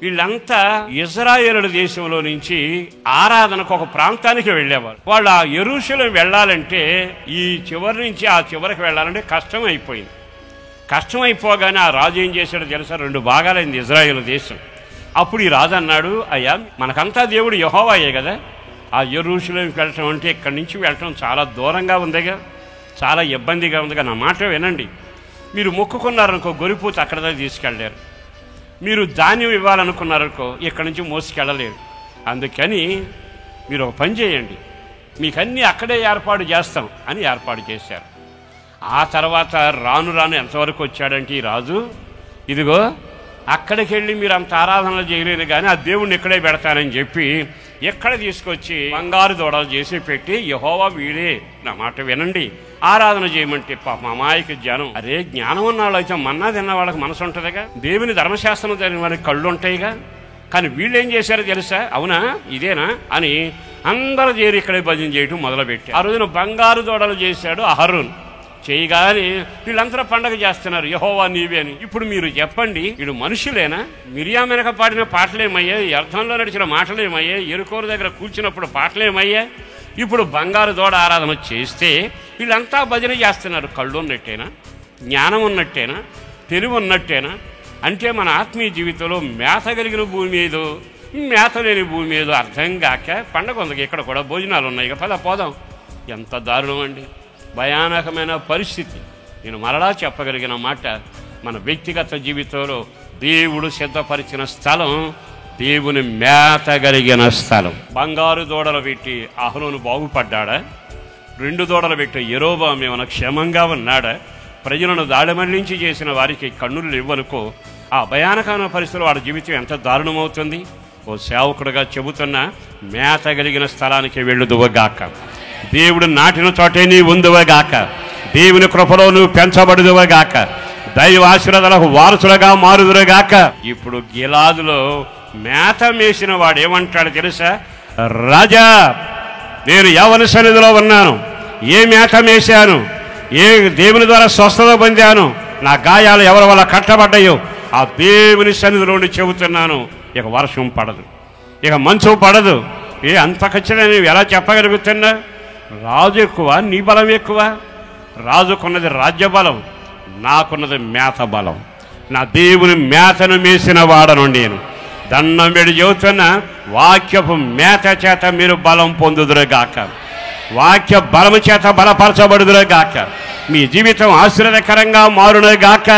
వీళ్ళంతా ఇజ్రాయేలు దేశంలో నుంచి ఆరాధనకు ఒక ప్రాంతానికి వెళ్ళేవారు. వాళ్ళు ఆ యెరూషలేం వెళ్ళాలంటే ఈ చివరి నుంచి ఆ చివరికి వెళ్ళాలంటే కష్టం అయిపోయింది. కష్టం అయిపోగానే ఆ రాజు ఏం చేశాడో తెలుసా, 2 భాగాలైంది ఇజ్రాయేలు దేశం. అప్పుడు ఈ రాజు అన్నాడు, అయ్యా మనకంతా దేవుడు యెహోవాయే కదా, ఆ యెరూషలేంకి వెళ్ళటం అంటే ఇక్కడి నుంచి వెళ్ళటం చాలా దూరంగా ఉందిగా, చాలా ఇబ్బందిగా ఉందిగా. నా మాట వినండి, మీరు మొక్కుకున్నారనుకో గొరిపోతే అక్కడ దాకా తీసుకెళ్ళలేరు, మీరు ధాన్యం ఇవ్వాలనుకున్నారనుకో ఇక్కడి నుంచి మోసుకెళ్ళలేరు. అందుకని మీరు ఒక పని చేయండి, మీకన్నీ అక్కడే ఏర్పాటు చేస్తాం అని ఏర్పాటు చేశారు. ఆ తర్వాత రాను రాను ఎంతవరకు వచ్చాడంటే ఈ రాజు, ఇదిగో అక్కడికి వెళ్ళి మీరు అంత ఆరాధనలు చేయలేరు కానీ ఆ దేవుణ్ణి ఇక్కడే పెడతానని చెప్పి ఎక్కడ తీసుకొచ్చి బంగారు దూడలు చేసి పెట్టి యెహోవా వీడే, నా మాట వినండి, ఆరాధన చేయమంటే పాపం అమాయక జనం. అరే జ్ఞానం ఉన్న వాళ్ళు అయితే మన్నా తిన్న వాళ్ళకి మనసు ఉంటుందిగా, దేవుని ధర్మశాస్త్రం జరిగిన వాళ్ళకి కళ్ళు ఉంటాయిగా. కానీ వీళ్ళు ఏం చేశారో తెలుసా, అవునా ఇదేనా అని అందరూ చేరి ఇక్కడే భజన చేయటం మొదలుపెట్టారు. ఆ రోజున బంగారు దూడలు చేశాడు అహరోన్. చేయగానే వీళ్ళంతా పండగ చేస్తున్నారు, యెహోవా నీవే అని. ఇప్పుడు మీరు చెప్పండి, వీడు మనుషులేనా? మిరియాం వెనక పాడిన పాటలేమయ్యాయి, అర్థంలో నడిచిన మాటలేమయ్యాయి, ఎరుకోరు దగ్గర కూర్చున్నప్పుడు పాటలేమయ్యాయి. ఇప్పుడు బంగారు దూడ ఆరాధన చేస్తే వీళ్ళంతా భజన చేస్తున్నారు. కళ్ళు ఉన్నట్టేనా? జ్ఞానం ఉన్నట్టేనా? తెలివి ఉన్నట్టేనా? అంటే మన ఆత్మీయ జీవితంలో మేత కలిగిన భూమి ఏదో, మేత లేని భూమి ఏదో అర్థం కాక పండగ ఉంది, ఇక్కడ కూడా భోజనాలు ఉన్నాయి, ఇక పద పోదాం. ఎంత దారుణం అండి, భయానకమైన పరిస్థితి. నేను మరలా చెప్పగలిగిన మాట, మన వ్యక్తిగత జీవితంలో దేవుడు సిద్ధపరిచిన స్థలం దేవుని మేత కలిగిన స్థలం. బంగారు దూడలు పెట్టి అహరోను బాగుపడ్డాడా? 2 దూడలు పెట్టి యెరోబాము ఏమైనా క్షేమంగా ఉన్నాడా? ప్రజలను దాడి మళ్లించి చేసిన వారికి కన్నులు ఇవ్వనుకో ఆ భయానకమైన పరిస్థితుల్లో వాడి జీవితం ఎంత దారుణమవుతుంది. ఓ సేవకుడుగా చెబుతున్నా, మేత కలిగిన స్థలానికి వెళ్ళుదువగాక, దేవుడు నాటిన చోటే నీ ఉందువగాక, దేవుని కృపలో నువ్వు పెంచబడుదువగాక, దైవ ఆశీర్వాదాలకు వారసులుగా మారుదురుగాక. ఇప్పుడు గిలాదులో మేత మేసిన వాడు ఏమంటాడు తెలుసా, రాజా నేను ఎవరి సన్నిధిలో ఉన్నాను, ఏ మేత మేశాను, ఏ దేవుని ద్వారా స్వస్థత పొందాను, నా గాయాలు ఎవరి వల్ల కట్టబడ్డాయో ఆ దేవుని సన్నిధిలోని చెబుతున్నాను, ఇక వర్షం పడదు, ఇక మంచు పడదు. అంత ఖచ్చితంగా నువ్వు ఎలా చెప్పగలుగుతున్నా? రాజు ఎక్కువ, నీ బలం ఎక్కువ? రాజుకున్నది రాజ్య బలం, నాకున్నది మేత బలం. నా దేవుని మేతను మేసిన వాడను నేను. దండం పెడి చెబుతున్నా, వాక్యపు మేత చేత మీరు బలం పొందుదురుగాక, వాక్య బలము చేత బలపరచబడుదురుగాక, మీ జీవితం ఆశీర్వాదకరంగా మారునుగాక.